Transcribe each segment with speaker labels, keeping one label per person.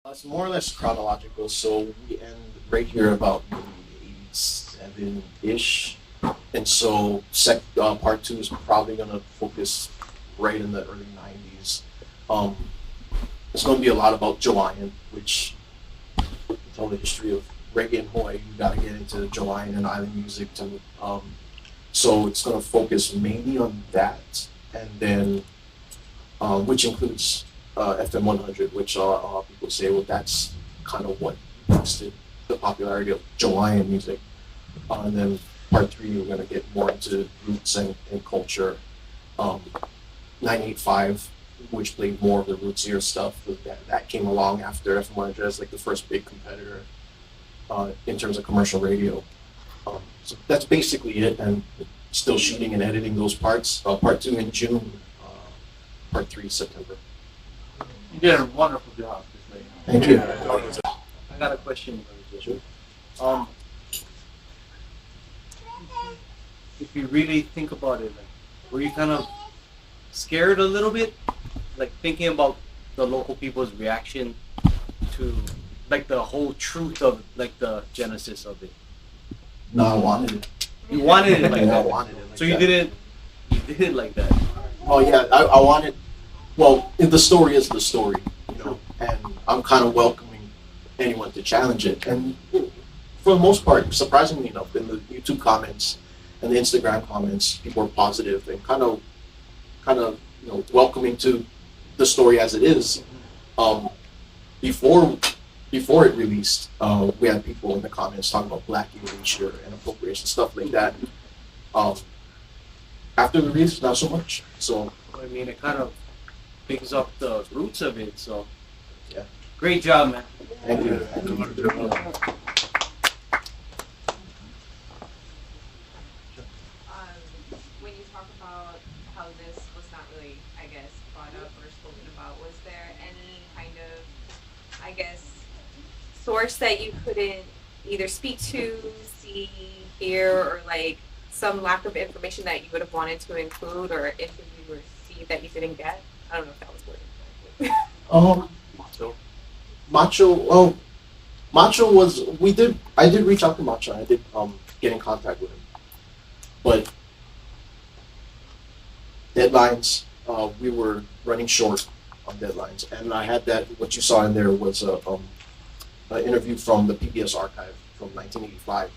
Speaker 1: It's more or less chronological, so we end right here about maybe 87-ish. And so part two is probably going to focus right in the early 90s. Um, it's going to be a lot about Jawaiian, which tell the history of reggae in Hawaii. You got to get into Jawaiian and island music too. So it's going to focus mainly on that, and then which includes FM 100, which a lot of people say, well, that's kind of what boosted the popularity of Jawaiian music. And then part three, we're going to get more into roots and culture. 985, which played more of the rootsier stuff, that came along after FM 100 as like the first big competitor in terms of commercial radio. So that's basically it, and still shooting and editing those parts. Part two in June, part three September.
Speaker 2: You did a wonderful job this lady.
Speaker 1: Thank you.
Speaker 3: I got a question.
Speaker 1: Sure.
Speaker 3: If you really think about it, like, were you kind of scared a little bit, like thinking about the local people's reaction to like the whole truth of like the genesis of it?
Speaker 1: No, I wanted it.
Speaker 3: You wanted it like
Speaker 1: I
Speaker 3: that.
Speaker 1: wanted it like
Speaker 3: So you
Speaker 1: that.
Speaker 3: did it like that.
Speaker 1: Oh yeah, I wanted. Well, the story is the story, and I'm kind of welcoming anyone to challenge it. And for the most part, surprisingly enough, in the YouTube comments and the Instagram comments, people are positive and kind of welcoming to the story as it is. Before it released, we had people in the comments talking about black erasure and appropriation, stuff like that. After the release, not so much. So
Speaker 3: I mean, it kind of picks up the roots of it. So
Speaker 1: yeah,
Speaker 3: great job, man.
Speaker 1: thank you.
Speaker 4: When you talk about how this was not really, I guess, brought up or spoken about, was there any kind of, I guess, source that you couldn't either speak to, see, hear, or like some lack of information that you would have wanted to include or interview or see that you didn't get? I don't know if that was worded.
Speaker 1: Macho was, I did reach out to Macho. I did get in contact with him, but deadlines, we were running short on deadlines, and I had that. What you saw in there was an interview from the PBS archive from 1985.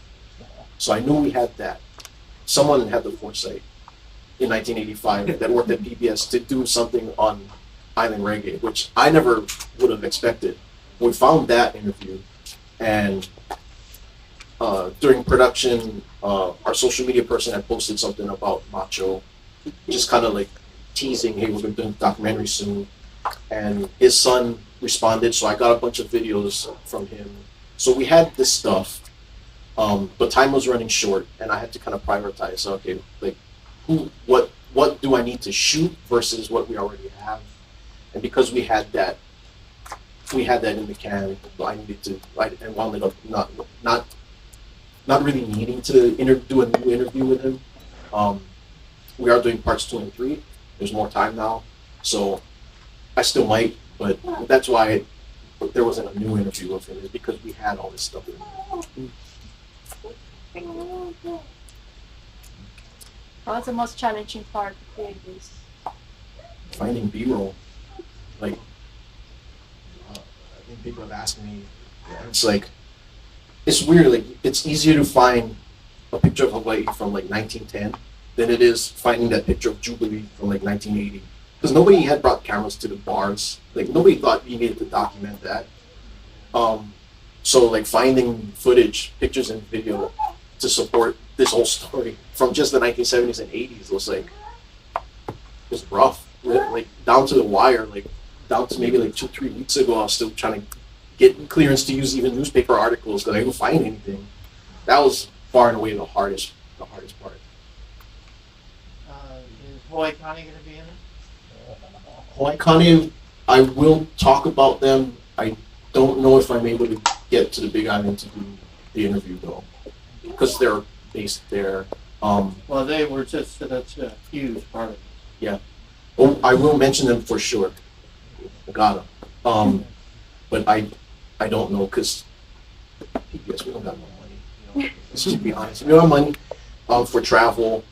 Speaker 1: So I knew we had that. Someone had the foresight in 1985 that worked at PBS to do something on island reggae, which I never would have expected. We found that interview, and during production, our social media person had posted something about Macho, just kind of like teasing, hey, we're going to do a documentary soon. And his son responded, so I got a bunch of videos from him. So we had this stuff, but time was running short, and I had to kind of prioritize. Okay, like what do I need to shoot versus what we already have? And because we had that in the can, I needed to. I wound up not really needing to do a new interview with him. We are doing parts 2 and 3. There's more time now, so I still might, but that's why there wasn't a new interview with him, is because we had all this stuff.
Speaker 5: What was the most challenging part to create this?
Speaker 1: Finding B-roll, like I think people have asked me. It's like it's weird. Like it's easier to find a picture of Hawaii from like 1910 than it is finding that picture of Jubilee from like 1980. Because nobody had brought cameras to the bars. Like nobody thought you needed to document that. So like finding footage, pictures and video to support this whole story from just the 1970s and 80s was rough. Like down to the wire, like down to maybe like 2-3 weeks ago, I was still trying to get clearance to use even newspaper articles because I couldn't find anything. That was far and away the hardest part.
Speaker 2: Is Hawaii County going to be in it?
Speaker 1: Hawaii County, I will talk about them. I don't know if I'm able to get to the Big Island to do the interview though, because they're based there.
Speaker 2: Well, they were just, that's a huge part of it.
Speaker 1: Yeah. Oh, I will mention them for sure. I got them. but I don't know because PBS, we don't got no money. You know, let's just be honest. We don't have money for travel.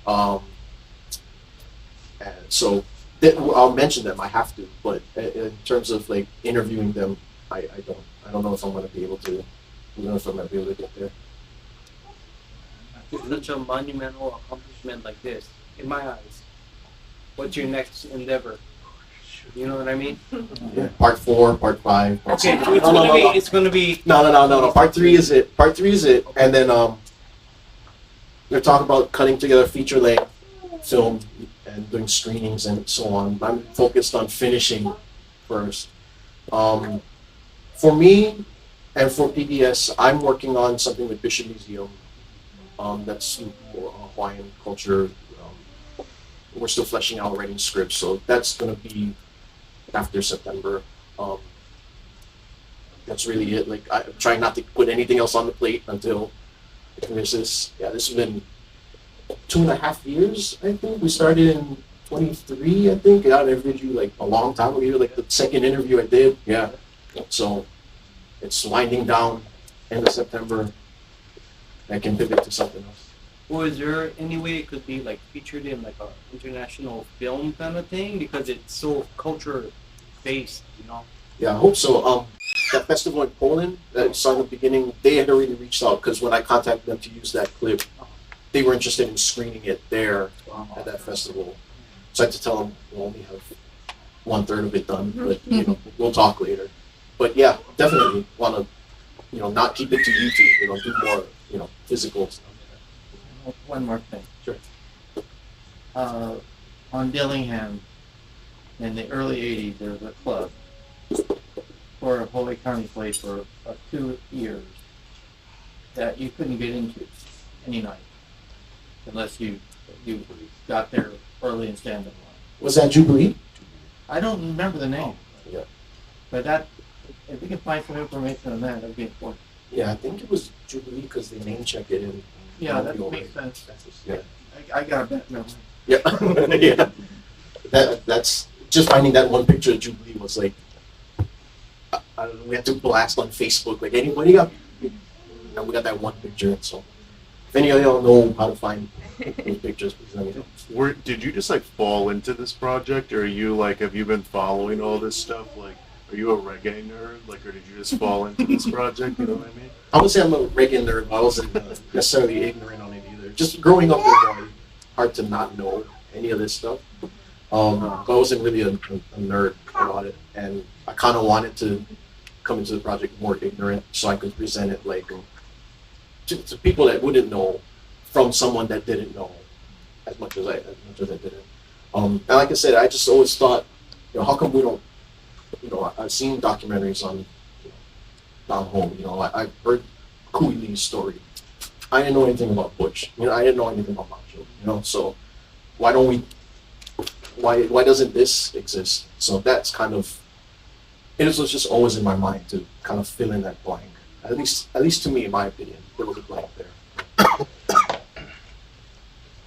Speaker 1: And so I'll mention them. I have to, but in terms of like interviewing them, I don't know if I'm gonna be able to. I don't know if I'm gonna be able to get there.
Speaker 3: Such a monumental accomplishment like this, in my eyes, what's your next endeavor? You know what I mean?
Speaker 1: Yeah. Part 4, part 5. Part
Speaker 3: Okay,
Speaker 1: 6.
Speaker 3: so it's gonna be.
Speaker 1: No. Part 3 is it. Part 3 is it, and then they're talking about cutting together feature length film and doing screenings and so on. I'm focused on finishing first. For me and for PBS, I'm working on something with Bishop Museum. That's more Hawaiian culture. We're still fleshing out writing scripts, so that's gonna be after September. That's really it. Like I'm trying not to put anything else on the plate until it finishes. Yeah, this has been 2.5 years. I think we started in 23. I think I interviewed you like a long time ago. You're like the second interview I did. Yeah, so it's winding down. End of September. I can pivot to something else.
Speaker 3: Or is there any way it could be like featured in like a international film kind of thing because it's so culture based, you know?
Speaker 1: Yeah, I hope so. That festival in Poland that you saw in the beginning, they had already reached out because when I contacted them to use that clip, they were interested in screening it there at that festival. So I had to tell them we'll only have 1/3 of it done, but you know we'll talk later. But yeah, definitely want to not keep it to YouTube. Do more physical stuff.
Speaker 2: One more thing.
Speaker 1: Sure.
Speaker 2: On Dillingham, in the early 80s, there was a club for Holy County played for 2 years that you couldn't get into any night unless you got there early and stand in line.
Speaker 1: Was that Jubilee?
Speaker 2: I don't remember the name.
Speaker 1: Yeah.
Speaker 2: But that, if we can find some information on that, that'd be important.
Speaker 1: Yeah, I think it was Jubilee because they name checked it in.
Speaker 2: Yeah, that makes sense.
Speaker 1: Yeah.
Speaker 2: I got a bad memory.
Speaker 1: Yeah. Yeah. That's just finding that one picture of Jubilee was like, I don't know, we had to blast on Facebook, like, anybody got, and we got that one picture, so if any of y'all know how to find those pictures, please let me know.
Speaker 6: Did you just like fall into this project, or are you like, have you been following all this stuff? Like, are you a reggae nerd? Like, or did you just fall into this project? You know what I mean?
Speaker 1: I would say I'm a reggae nerd, but I wasn't necessarily ignorant on it either. Just growing up in Hawaii, hard to not know any of this stuff. But I wasn't really a nerd about it, and I kind of wanted to come into the project more ignorant so I could present it like to people that wouldn't know from someone that didn't know as much as I didn't. And like I said, I just always thought, how come we don't, I've seen documentaries on down home, I've heard Kuili's story. I didn't know anything about Butch, I didn't know anything about Macho, so why don't we, why doesn't this exist? So that's kind of, it was just always in my mind to kind of fill in that blank. At least to me, in my opinion, there was a blank there.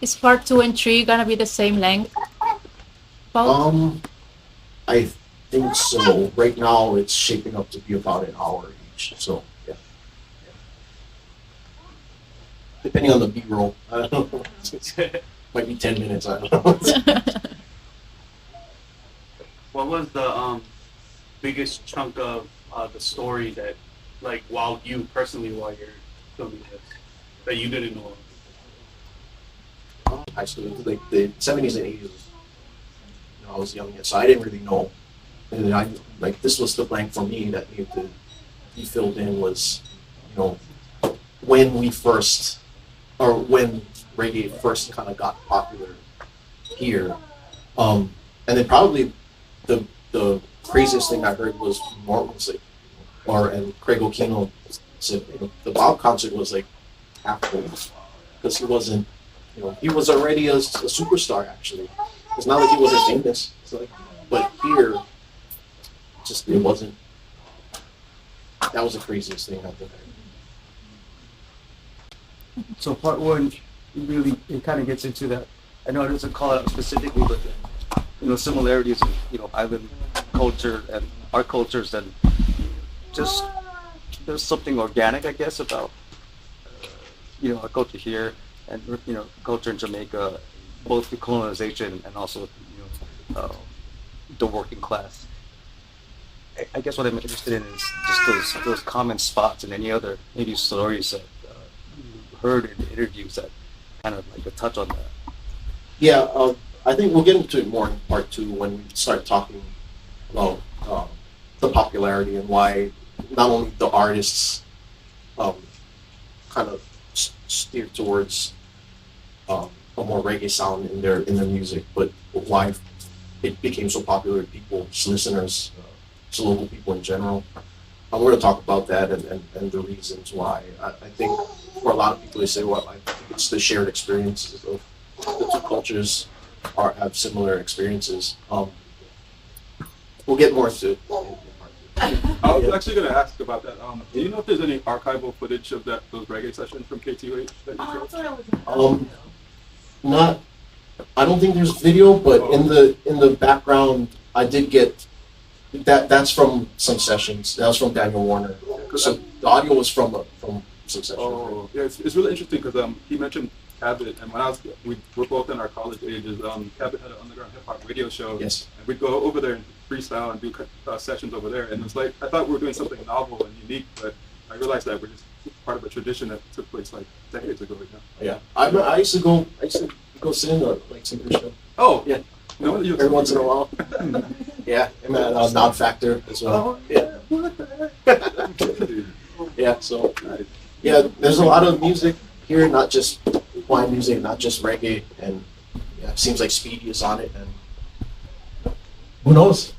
Speaker 5: Is part 2 and 3 gonna be the same length? Both?
Speaker 1: I think so. Right now, it's shaping up to be about an hour each. So yeah. Depending on the B-roll, I don't know. Might be 10 minutes. I don't know.
Speaker 7: What was the biggest chunk of the story that, like, while you're filming this, that you didn't know?
Speaker 1: High school, like the 70s and 80s. I was young yet, so I didn't really know. And this was the blank for me that needed to be filled in was, when we first, or when reggae first kind of got popular here. And then probably the craziest thing I heard was Norm was like, and Craig Okino said, the Bob concert was like half full because he wasn't, he was already a superstar actually. It's not like he wasn't famous. It's like, but here, just it wasn't. That was the craziest thing I've ever heard.
Speaker 3: So part 1 really it kind of gets into that. I know it doesn't call it out specifically, but similarities, island culture and our cultures and
Speaker 8: just there's something organic, I guess, about our culture here and culture in Jamaica, both the colonization and also the working class. I guess what I'm interested in is just those common spots and any other maybe stories that you heard in interviews that kind of like a touch on that.
Speaker 1: Yeah, I think we'll get into it more in part 2 when we start talking about the popularity and why not only the artists kind of steered towards a more reggae sound in their music, but why it became so popular to people, to listeners, to local people in general. I'm going to talk about that and the reasons why. I think for a lot of people, they say, well, I think it's the shared experiences of the two cultures have similar experiences. We'll get more into it.
Speaker 9: I was actually going to ask about that. Do you know if there's any archival footage of those reggae sessions from KTUH that you showed?
Speaker 1: Not. I don't think there's video, but in the background, I did get that. That's from some sessions. That was from Daniel Warner. So the audio was from some sessions.
Speaker 9: Oh, yeah, it's really interesting because he mentioned Cabot, and when we were both in our college ages. Cabot had an underground hip hop radio show.
Speaker 1: Yes.
Speaker 9: And we'd go over there and freestyle and do sessions over there, and it was like I thought we were doing something novel and unique, but I realized that we're just part of a tradition that took place like decades ago.
Speaker 1: Yeah, I used to go sit in the like singer show.
Speaker 9: Oh
Speaker 1: Yeah.
Speaker 9: No,
Speaker 1: Every once in a while. Yeah, and that Nod Factor as well. Yeah. Yeah. So yeah, there's a lot of music here, not just Hawaiian music, not just reggae, and yeah, it seems like Speedy is on it, and who knows?